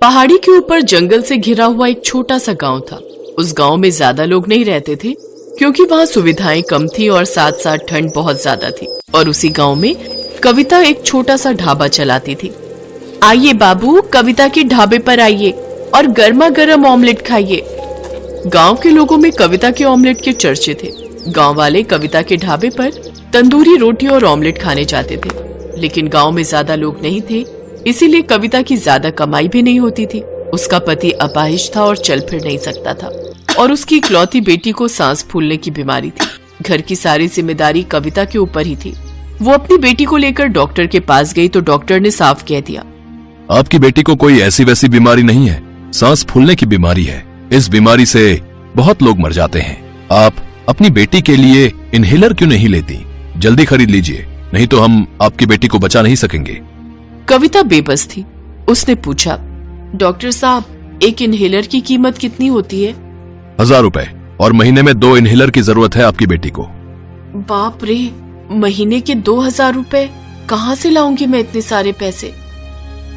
पहाड़ी के ऊपर जंगल से घिरा हुआ एक छोटा सा गांव था। उस गांव में ज्यादा लोग नहीं रहते थे क्योंकि वहाँ सुविधाएं कम थी और साथ साथ ठंड बहुत ज्यादा थी। और उसी गांव में कविता एक छोटा सा ढाबा चलाती थी। आइए बाबू, कविता के ढाबे पर आइए और गर्मा गर्म ऑमलेट खाइए। गांव के लोगों में कविता के ऑमलेट के चर्चे थे। गांव वाले कविता के ढाबे पर तंदूरी रोटी और ऑमलेट खाने जाते थे, लेकिन गांव में ज्यादा लोग नहीं थे, इसीलिए कविता की ज्यादा कमाई भी नहीं होती थी। उसका पति अपाहिज था और चल फिर नहीं सकता था, और उसकी इकलौती बेटी को सांस फूलने की बीमारी थी। घर की सारी जिम्मेदारी कविता के ऊपर ही थी। वो अपनी बेटी को लेकर डॉक्टर के पास गई तो डॉक्टर ने साफ कह दिया, आपकी बेटी को कोई ऐसी वैसी बीमारी नहीं है, सांस फूलने की बीमारी है। इस बीमारी से बहुत लोग मर जाते हैं। आप अपनी बेटी के लिए इनहेलर क्यों नहीं लेती? जल्दी खरीद लीजिए, नहीं तो हम आपकी बेटी को बचा नहीं सकेंगे। कविता बेबस थी। उसने पूछा, डॉक्टर साहब, एक इनहेलर की कीमत कितनी होती है? 1000 रुपए, और महीने में 2 इनहेलर की जरूरत है आपकी बेटी को। बाप रे, महीने के 2000 रुपए कहाँ से लाऊंगी मैं इतने सारे पैसे?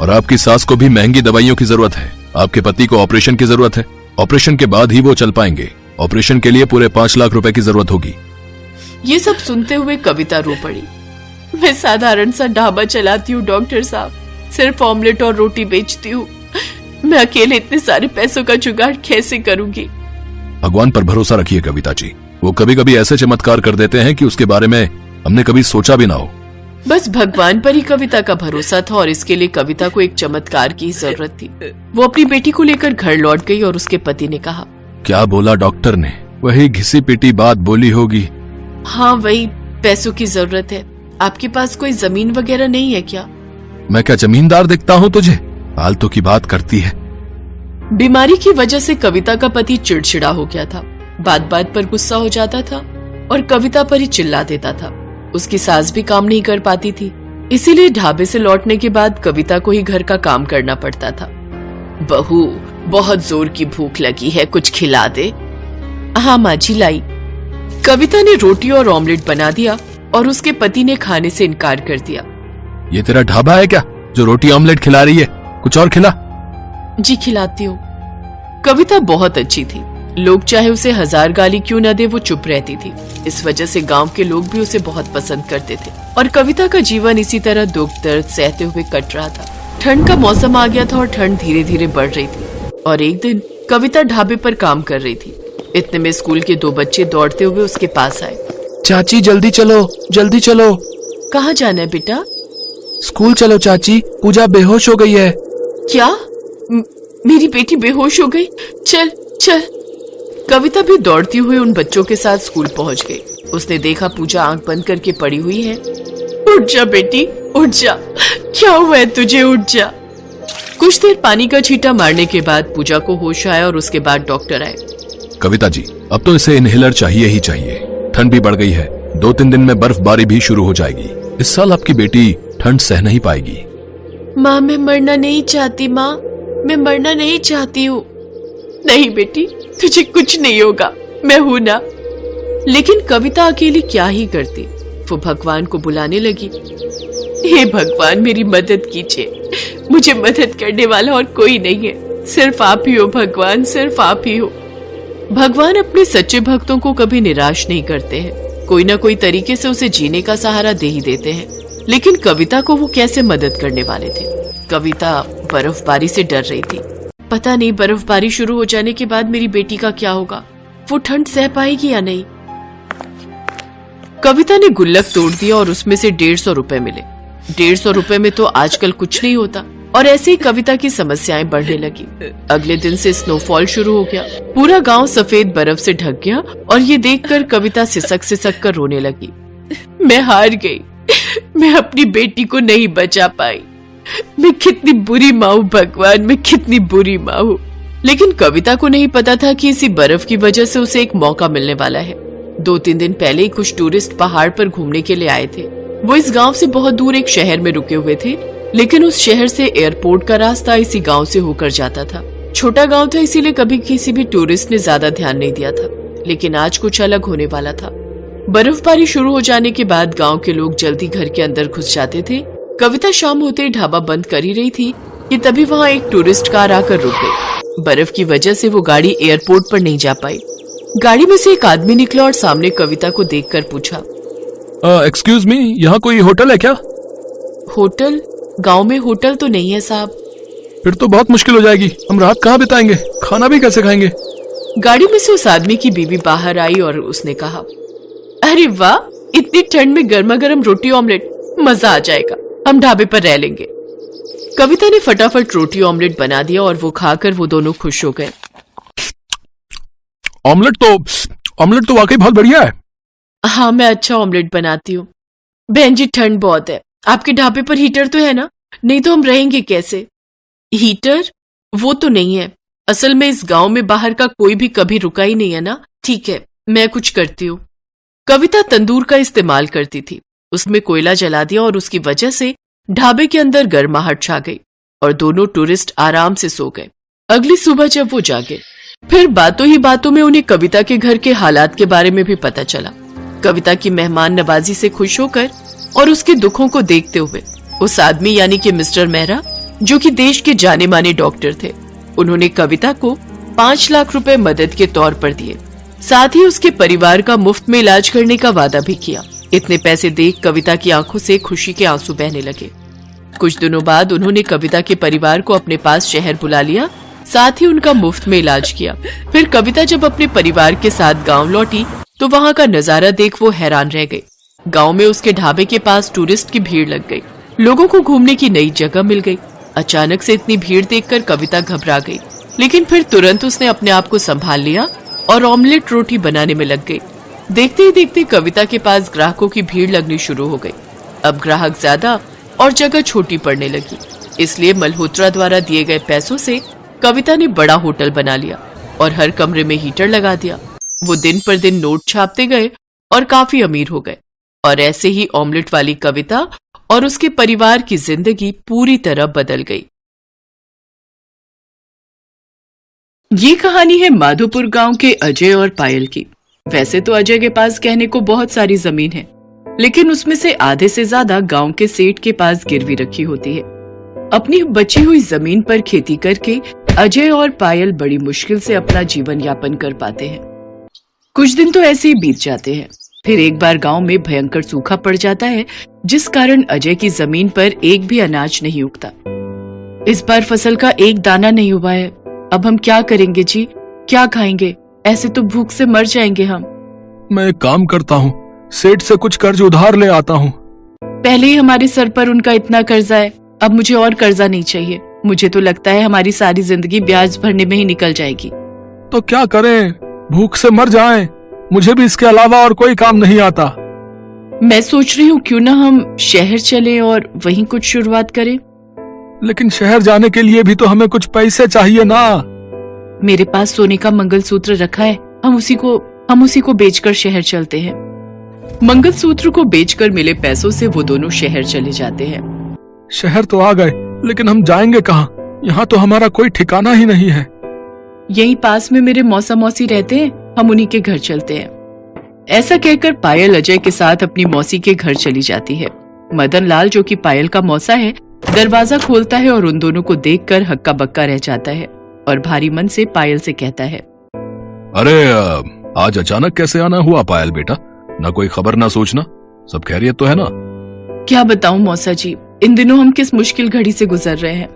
और आपकी सास को भी महंगी दवाइयों की जरूरत है। आपके पति को ऑपरेशन की जरूरत है। ऑपरेशन के बाद ही वो चल पाएंगे। ऑपरेशन के लिए पूरे 5 लाख रुपए की जरूरत होगी। ये सब सुनते हुए कविता रो पड़ी। मैं साधारण सा ढाबा चलाती हूँ डॉक्टर साहब, सिर्फ ऑमलेट और रोटी बेचती हूँ। मैं अकेले इतने सारे पैसों का जुगाड़ कैसे करूंगी? भगवान पर भरोसा रखिए कविता जी, वो कभी कभी ऐसे चमत्कार कर देते हैं कि उसके बारे में हमने कभी सोचा भी ना हो। बस भगवान पर ही कविता का भरोसा था और इसके लिए कविता को एक चमत्कार की जरूरत थी। वो अपनी बेटी को लेकर घर लौट गई और उसके पति ने कहा, क्या बोला डॉक्टर ने? वही घिसी पिटी बात बोली होगी। हाँ, वही, पैसों की जरूरत है। आपके पास कोई जमीन वगैरह नहीं है क्या? मैं क्या जमींदार दिखता हूँ तुझे? फालतू की बात करती है। बीमारी की वजह से कविता का पति चिड़चिड़ा हो गया था। बात बात पर गुस्सा हो जाता था और कविता पर ही चिल्ला देता था। उसकी सास भी काम नहीं कर पाती थी, इसीलिए ढाबे से लौटने के बाद कविता को ही घर का काम करना पड़ता था। बहू, बहुत जोर की भूख लगी है, कुछ खिला दे। हाँ माँ जी, लाई। कविता ने रोटी और ऑमलेट बना दिया और उसके पति ने खाने से इनकार कर दिया। ये तेरा ढाबा है क्या जो रोटी ऑमलेट खिला रही है? कुछ और खिला। जी खिलाती हूँ। कविता बहुत अच्छी थी। लोग चाहे उसे 1000 गाली क्यों न दे, वो चुप रहती थी। इस वजह से गांव के लोग भी उसे बहुत पसंद करते थे और कविता का जीवन इसी तरह दुख दर्द सहते हुए कट रहा था। ठंड का मौसम आ गया था और ठंड धीरे धीरे बढ़ रही थी। और एक दिन कविता ढाबे पर काम कर रही थी। इतने में स्कूल के 2 बच्चे दौड़ते हुए उसके पास आए। चाची जल्दी चलो, जल्दी चलो। कहाँ जाना है बेटा? स्कूल चलो चाची, पूजा बेहोश हो गई है। क्या? मेरी बेटी बेहोश हो गई? चल चल। कविता भी दौड़ती हुई उन बच्चों के साथ स्कूल पहुंच गई। उसने देखा पूजा आंख बंद करके पड़ी हुई है। उठ जा बेटी, उठ जा, क्या हुआ है तुझे? उठ जा। कुछ देर पानी का छींटा मारने के बाद पूजा को होश आया और उसके बाद डॉक्टर आए। कविता जी, अब तो इसे इनहेलर चाहिए ही चाहिए। ठंड भी बढ़ गई है, 2-3 दिन में बर्फबारी भी शुरू हो जाएगी। इस साल आपकी बेटी ठंड सह नहीं पाएगी। माँ, मैं मरना नहीं चाहती। माँ, मैं मरना नहीं चाहती हूँ। नहीं बेटी, तुझे कुछ नहीं होगा, मैं हूं ना। लेकिन कविता अकेली क्या ही करती। वो भगवान को बुलाने लगी, हे भगवान, मेरी मदद कीजिए। मुझे मदद करने वाला और कोई नहीं है, सिर्फ आप ही हो भगवान, सिर्फ आप ही हो। भगवान अपने सच्चे भक्तों को कभी निराश नहीं करते हैं। कोई ना कोई तरीके से उसे जीने का सहारा दे ही देते हैं। लेकिन कविता को वो कैसे मदद करने वाले थे? कविता बर्फबारी से डर रही थी। पता नहीं बर्फबारी शुरू हो जाने के बाद मेरी बेटी का क्या होगा, वो ठंड सह पाएगी या नहीं। कविता ने गुल्लक तोड़ दिया और उसमें से 150 रुपए मिले। 150 रुपए में तो आजकल कुछ नहीं होता। और ऐसे ही कविता की समस्याएं बढ़ने लगी। अगले दिन से स्नोफॉल शुरू हो गया। पूरा गांव सफेद बर्फ से ढक गया और ये देखकर कविता सिसक कर रोने लगी। मैं हार गई, मैं अपनी बेटी को नहीं बचा पाई। मैं कितनी बुरी माँ हूँ भगवान, मैं कितनी बुरी माँ हूँ। लेकिन कविता को नहीं पता था कि इसी बर्फ की वजह से उसे एक मौका मिलने वाला है। 2-3 दिन पहले ही कुछ टूरिस्ट पहाड़ पर घूमने के लिए आए थे। वो इस गांव से बहुत दूर एक शहर में रुके हुए थे, लेकिन उस शहर से एयरपोर्ट का रास्ता इसी गांव से होकर जाता था। छोटा गांव था, इसीलिए कभी किसी भी टूरिस्ट ने ज्यादा ध्यान नहीं दिया था। लेकिन आज कुछ अलग होने वाला था। बर्फबारी शुरू हो जाने के बाद गांव के लोग जल्दी घर के अंदर घुस जाते थे। कविता शाम होते ही ढाबा बंद कर ही रही थी कि तभी वहां एक टूरिस्ट कार आकर रुक गई। बर्फ की वजह से वो गाड़ी एयरपोर्ट पर नहीं जा पाई। गाड़ी में से एक आदमी निकला और सामने कविता को देखकर पूछा, एक्सक्यूज मी, यहाँ कोई होटल है क्या? होटल? गांव में होटल तो नहीं है साहब। फिर तो बहुत मुश्किल हो जाएगी। हम रात कहाँ बिताएंगे? खाना भी कैसे खाएंगे? गाड़ी में से उस आदमी की बीवी बाहर आई और उसने कहा, अरे वाह, इतनी ठंड में गर्मा गर्म रोटी ऑमलेट, मजा आ जाएगा। हम ढाबे पर रह लेंगे। कविता ने फटाफट रोटी ऑमलेट बना दिया और वो खाकर वो दोनों खुश हो गए। ऑमलेट तो वाकई बहुत बढ़िया है। हाँ, मैं अच्छा ऑमलेट बनाती हूँ। बहन जी, ठंड बहुत है। आपके ढाबे पर हीटर तो है ना? नहीं तो हम रहेंगे कैसे? हीटर? वो तो नहीं है। असल में इस गांव में बाहर का कोई भी कभी रुका ही नहीं है ना। ठीक है, मैं कुछ करती हूँ। कविता तंदूर का इस्तेमाल करती थी। उसमें कोयला जला दिया और उसकी वजह से ढाबे के अंदर गर्माहट छा गई और दोनों टूरिस्ट आराम से सो गए। अगली सुबह जब वो जागे, फिर बातों ही बातों में उन्हें कविता के घर के हालात के बारे में भी पता चला। कविता की मेहमान नवाजी से खुश होकर और उसके दुखों को देखते हुए उस आदमी यानी कि मिस्टर मेहरा, जो कि देश के जाने माने डॉक्टर थे, उन्होंने कविता को 5 लाख रुपए मदद के तौर पर दिए। साथ ही उसके परिवार का मुफ्त में इलाज करने का वादा भी किया। इतने पैसे देख कविता की आंखों से खुशी के आंसू बहने लगे। कुछ दिनों बाद उन्होंने कविता के परिवार को अपने पास शहर बुला लिया, साथ ही उनका मुफ्त में इलाज किया। फिर कविता जब अपने परिवार के साथ गांव लौटी तो वहां का नजारा देख वो हैरान रह गई। गांव में उसके ढाबे के पास टूरिस्ट की भीड़ लग गई। लोगों को घूमने की नई जगह मिल गई। अचानक से इतनी भीड़ देखकर कविता घबरा गई, लेकिन फिर तुरंत उसने अपने आप को संभाल लिया और ऑमलेट रोटी बनाने में लग गई। देखते ही देखते कविता के पास ग्राहकों की भीड़ लगनी शुरू हो गई। अब ग्राहक ज्यादा और जगह छोटी पड़ने लगी, इसलिए मल्होत्रा द्वारा दिए गए पैसों से कविता ने बड़ा होटल बना लिया और हर कमरे में हीटर लगा दिया। वो दिन पर दिन नोट छापते गए और काफी अमीर हो गए। और ऐसे ही ऑमलेट वाली कविता और उसके परिवार की जिंदगी पूरी तरह बदल गई। ये कहानी है माधोपुर गांव के अजय और पायल की। वैसे तो अजय के पास कहने को बहुत सारी जमीन है, लेकिन उसमें से आधे से ज्यादा गांव के सेठ के पास गिरवी रखी होती है। अपनी बची हुई जमीन पर खेती करके अजय और पायल बड़ी मुश्किल से अपना जीवन यापन कर पाते हैं। कुछ दिन तो ऐसे ही बीत जाते हैं। फिर एक बार गांव में भयंकर सूखा पड़ जाता है, जिस कारण अजय की जमीन पर एक भी अनाज नहीं उगता। इस बार फसल का एक दाना नहीं हुआ है। अब हम क्या करेंगे जी? क्या खाएंगे? ऐसे तो भूख से मर जाएंगे हम। मैं एक काम करता हूँ, सेठ से कुछ कर्ज उधार ले आता हूँ। पहले ही हमारे सर पर उनका इतना कर्जा है, अब मुझे और कर्जा नहीं चाहिए। मुझे तो लगता है हमारी सारी जिंदगी ब्याज भरने में ही निकल जाएगी। तो क्या करें? भूख से मर जाएं। मुझे भी इसके अलावा और कोई काम नहीं आता। मैं सोच रही हूँ क्यों ना हम शहर चलें और वहीं कुछ शुरुआत करें। लेकिन शहर जाने के लिए भी तो हमें कुछ पैसे चाहिए ना। मेरे पास सोने का मंगलसूत्र रखा है, हम उसी को बेचकर शहर चलते हैं। मंगलसूत्र को बेचकर मिले पैसों से वो दोनों शहर चले जाते हैं। शहर तो आ गए, लेकिन हम जाएंगे कहाँ? यहाँ तो हमारा कोई ठिकाना ही नहीं है। यहीं पास में मेरे मौसा मौसी रहते हैं, हम उन्हीं के घर चलते हैं। ऐसा कहकर पायल अजय के साथ अपनी मौसी के घर चली जाती है। मदन लाल, जो कि पायल का मौसा है, दरवाजा खोलता है और उन दोनों को देखकर हक्का बक्का रह जाता है और भारी मन से पायल से कहता है, अरे आज अचानक कैसे आना हुआ पायल बेटा? ना कोई खबर ना सूचना, सब खैरियत तो है ना? क्या बताऊं मौसा जी, इन दिनों हम किस मुश्किल घड़ी से गुजर रहे हैं।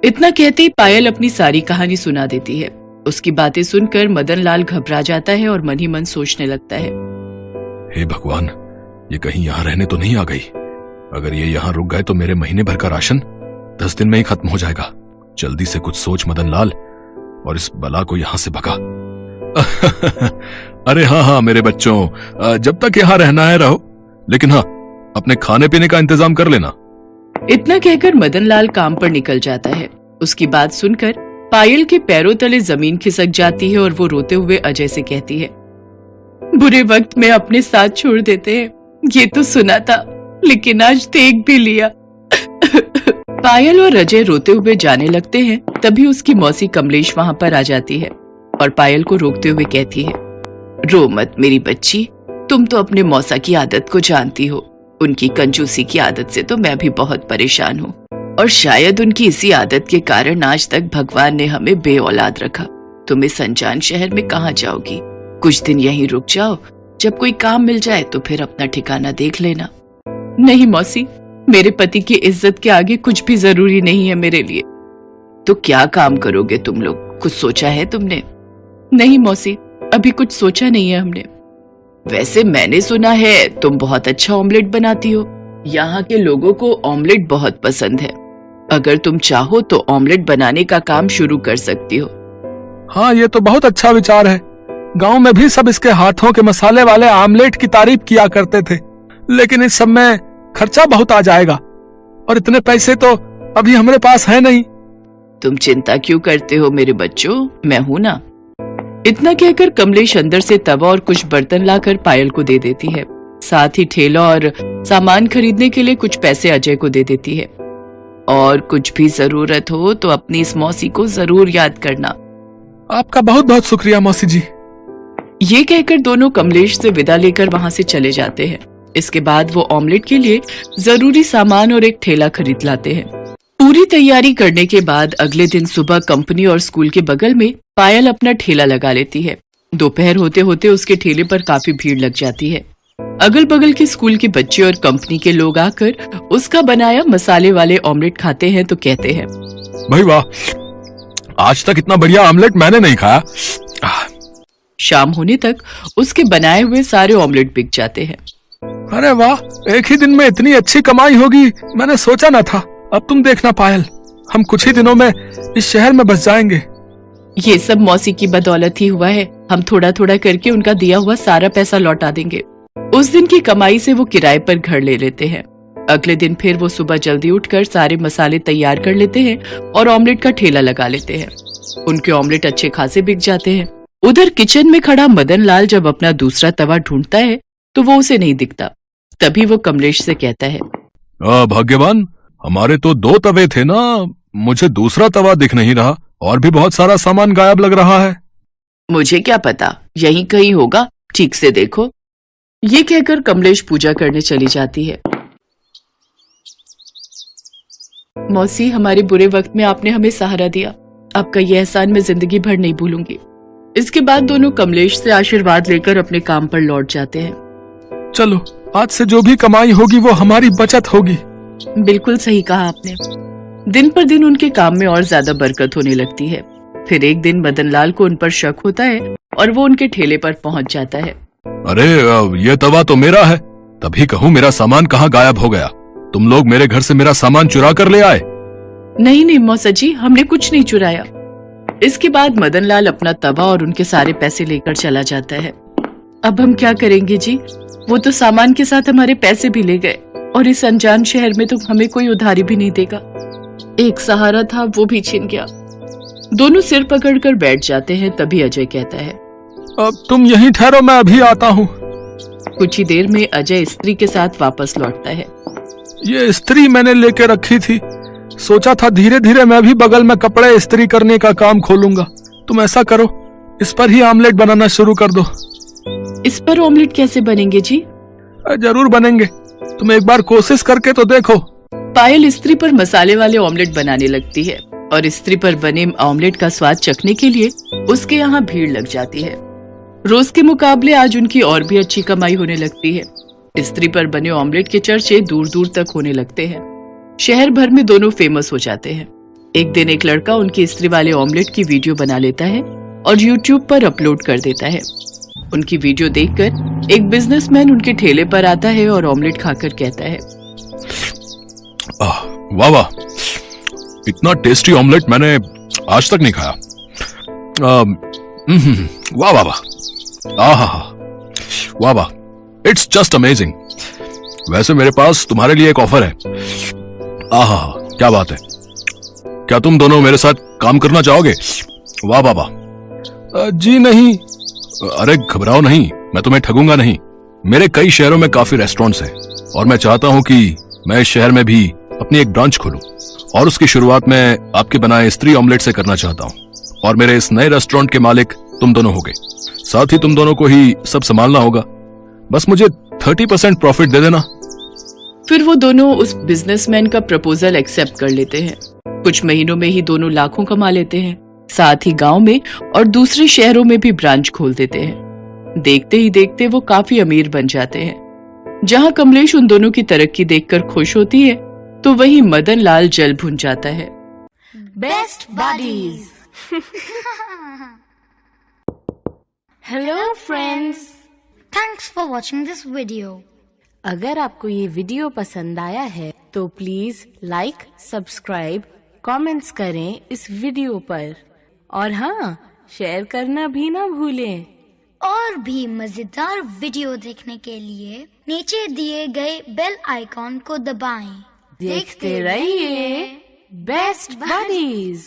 इतना कहते ही पायल अपनी सारी कहानी सुना देती है। उसकी बातें सुनकर मदन लाल घबरा जाता है और मन ही मन सोचने लगता है, हे भगवान, ये कहीं यहाँ रहने तो नहीं आ गई? अगर ये यहाँ रुक गए तो मेरे महीने भर का राशन 10 दिन में ही खत्म हो जाएगा। जल्दी से कुछ सोच मदन लाल और इस बला को यहाँ से भगा। अरे हाँ मेरे बच्चों, जब तक यहाँ रहना है रहो, लेकिन हाँ, अपने खाने पीने का इंतजाम कर लेना। इतना कहकर मदन लाल काम पर निकल जाता है। उसकी बात सुनकर पायल के पैरों तले जमीन खिसक जाती है और वो रोते हुए अजय से कहती है, बुरे वक्त में अपने साथ छोड़ देते हैं, ये तो सुना था, लेकिन आज देख भी लिया। पायल और अजय रोते हुए जाने लगते हैं। तभी उसकी मौसी कमलेश वहां पर आ जाती है और पायल को रोकते हुए कहती है, रो मत मेरी बच्ची, तुम तो अपने मौसा की आदत को जानती हो। उनकी कंजूसी की आदत से तो मैं भी बहुत परेशान हूँ। और शायद उनकी इसी आदत के कारण आज तक भगवान ने हमें बेऔलाद रखा। तुम इस अनजान शहर में कहाँ जाओगी? कुछ दिन यहीं रुक जाओ, जब कोई काम मिल जाए तो फिर अपना ठिकाना देख लेना। नहीं मौसी, मेरे पति की इज्जत के आगे कुछ भी जरूरी नहीं है मेरे लिए। तो क्या काम करोगे तुम लोग? कुछ सोचा है तुमने? नहीं मौसी, अभी कुछ सोचा नहीं है हमने। वैसे मैंने सुना है तुम बहुत अच्छा ऑमलेट बनाती हो। यहाँ के लोगों को ऑमलेट बहुत पसंद है। अगर तुम चाहो तो ऑमलेट बनाने का काम शुरू कर सकती हो। हाँ, ये तो बहुत अच्छा विचार है। गांव में भी सब इसके हाथों के मसाले वाले आमलेट की तारीफ किया करते थे, लेकिन इस सब में खर्चा बहुत आ जाएगा और इतने पैसे तो अभी हमारे पास है नहीं। तुम चिंता क्यों करते हो मेरे बच्चों, मैं हूं ना। इतना कहकर कमलेश अंदर से तवा और कुछ बर्तन लाकर पायल को दे देती है। साथ ही ठेला और सामान खरीदने के लिए कुछ पैसे अजय को दे देती है। और कुछ भी जरूरत हो तो अपनी इस मौसी को जरूर याद करना। आपका बहुत बहुत शुक्रिया मौसी जी। ये कहकर दोनों कमलेश से विदा लेकर वहां से चले जाते हैं। इसके बाद वो ऑमलेट के लिए जरूरी सामान और एक ठेला खरीद लाते हैं। पूरी तैयारी करने के बाद अगले दिन सुबह कंपनी और स्कूल के बगल में पायल अपना ठेला लगा लेती है। दोपहर होते होते उसके ठेले पर काफी भीड़ लग जाती है। अगल बगल के स्कूल के बच्चे और कंपनी के लोग आकर उसका बनाया मसाले वाले ऑमलेट खाते हैं तो कहते हैं, भाई वाह, आज तक इतना बढ़िया ऑमलेट मैंने नहीं खाया। शाम होने तक उसके बनाए हुए सारे ऑमलेट बिक जाते हैं। अरे वाह, एक ही दिन में इतनी अच्छी कमाई होगी मैंने सोचा न था। अब तुम देखना पायल, हम कुछ ही दिनों में इस शहर में बस जाएंगे। ये सब मौसी की बदौलत ही हुआ है। हम थोड़ा थोड़ा करके उनका दिया हुआ सारा पैसा लौटा देंगे। उस दिन की कमाई से वो किराए पर घर ले लेते हैं। अगले दिन फिर वो सुबह जल्दी उठकर सारे मसाले तैयार कर लेते हैं और ऑमलेट का ठेला लगा लेते हैं। उनके ऑमलेट अच्छे खासे बिक जाते हैं। उधर किचन में खड़ा मदन लाल जब अपना दूसरा तवा ढूंढता है तो वो उसे नहीं दिखता। तभी वो कमलेश से कहता है, भाग्यवान, हमारे तो 2 तवे थे ना, मुझे दूसरा तवा दिख नहीं रहा और भी बहुत सारा सामान गायब लग रहा है। मुझे क्या पता, यहीं कहीं होगा, ठीक से देखो। ये कहकर कमलेश पूजा करने चली जाती है। मौसी, हमारे बुरे वक्त में आपने हमें सहारा दिया। आपका यह एहसान मैं जिंदगी भर नहीं भूलूंगी। इसके बाद दोनों कमलेश से आशीर्वाद लेकर अपने काम पर लौट जाते हैं। चलो, आज से जो भी कमाई होगी वो हमारी बचत होगी। बिल्कुल सही कहा आपने। दिन पर दिन उनके काम में और ज्यादा बरकत होने लगती है। फिर एक दिन मदन लाल को उन पर शक होता है और वो उनके ठेले पर पहुंच जाता है। अरे, ये तवा तो मेरा है, तभी कहूँ मेरा सामान कहाँ गायब हो गया? तुम लोग मेरे घर से मेरा सामान चुरा कर ले आए? नहीं नहीं मौसा जी, हमने कुछ नहीं चुराया। इसके बाद मदन लाल अपना तवा और उनके सारे पैसे लेकर चला जाता है। अब हम क्या करेंगे जी? वो तो सामान के साथ हमारे पैसे भी ले गए और इस अनजान शहर में तो हमें कोई उधारी भी नहीं देगा। एक सहारा था, वो भी छिन गया। दोनों सिर पकड़कर बैठ जाते हैं। तभी अजय कहता है, अब तुम यहीं ठहरो, मैं अभी आता हूँ। कुछ ही देर में अजय स्त्री के साथ वापस लौटता है। ये स्त्री मैंने लेके रखी थी, सोचा था धीरे धीरे मैं भी बगल में कपड़े इस्त्री करने का काम खोलूंगा। तुम ऐसा करो, इस पर ही ऑमलेट बनाना शुरू कर दो। इस पर ऑमलेट कैसे बनेंगे जी? जरूर बनेंगे, तुम एक बार कोशिश करके तो देखो। पायल स्त्री पर मसाले वाले ऑमलेट बनाने लगती है और स्त्री पर बने ऑमलेट का स्वाद चखने के लिए उसके यहाँ भीड़ लग जाती है। रोज के मुकाबले आज उनकी और भी अच्छी कमाई होने लगती है। स्त्री पर बने ऑमलेट के चर्चे दूर दूर तक होने लगते हैं। शहर भर में दोनों फेमस हो जाते हैं। एक दिन एक लड़का उनकी स्त्री वाले ऑमलेट की वीडियो बना लेता है और यूट्यूब पर अपलोड कर देता है। उनकी वीडियो देखकर एक बिजनेसमैन उनके ठेले पर आता है और ऑमलेट खाकर कहता है, वाह वाह, इतना टेस्टी ऑमलेट मैंने आज तक नहीं खाया। वाह वाह वाह, वाह वाह, इट्स जस्ट अमेजिंग। वैसे मेरे पास तुम्हारे लिए एक ऑफर है। क्या बात है, क्या तुम दोनों मेरे साथ काम करना चाहोगे? वाह वाह वाह। जी नहीं। अरे घबराओ नहीं, मैं तुम्हें ठगूंगा नहीं। मेरे कई शहरों में काफी रेस्टोरेंट्स हैं और मैं चाहता हूं कि मैं इस शहर में भी अपनी एक ब्रांच खोलूं और उसकी शुरुआत मैं आपके बनाए स्त्री ऑमलेट से करना चाहता हूं और मेरे इस नए रेस्टोरेंट के मालिक तुम दोनों होगे। साथ ही तुम दोनों को ही सब संभालना होगा। बस मुझे 30% प्रॉफिट दे देना। फिर वो दोनों उस बिजनेसमैन का प्रपोजल एक्सेप्ट कर लेते हैं। कुछ महीनों में ही दोनों लाखों कमा लेते हैं। साथ ही गांव में और दूसरे शहरों में भी ब्रांच खोल देते हैं। देखते ही देखते वो काफी अमीर बन जाते हैं। जहां कमलेश उन दोनों की तरक्की देखकर खुश होती है, तो वहीं मदन लाल जल भुन जाता है। Best buddies. Hello friends, Thanks for watching this video. अगर आपको ये वीडियो पसंद आया है तो प्लीज लाइक, सब्सक्राइब, कमेंट्स करें इस वीडियो पर और हाँ, शेयर करना भी ना भूलें। और भी मजेदार वीडियो देखने के लिए नीचे दिए गए बेल आइकॉन को दबाएं। देखते रहिए बेस्ट बडीज।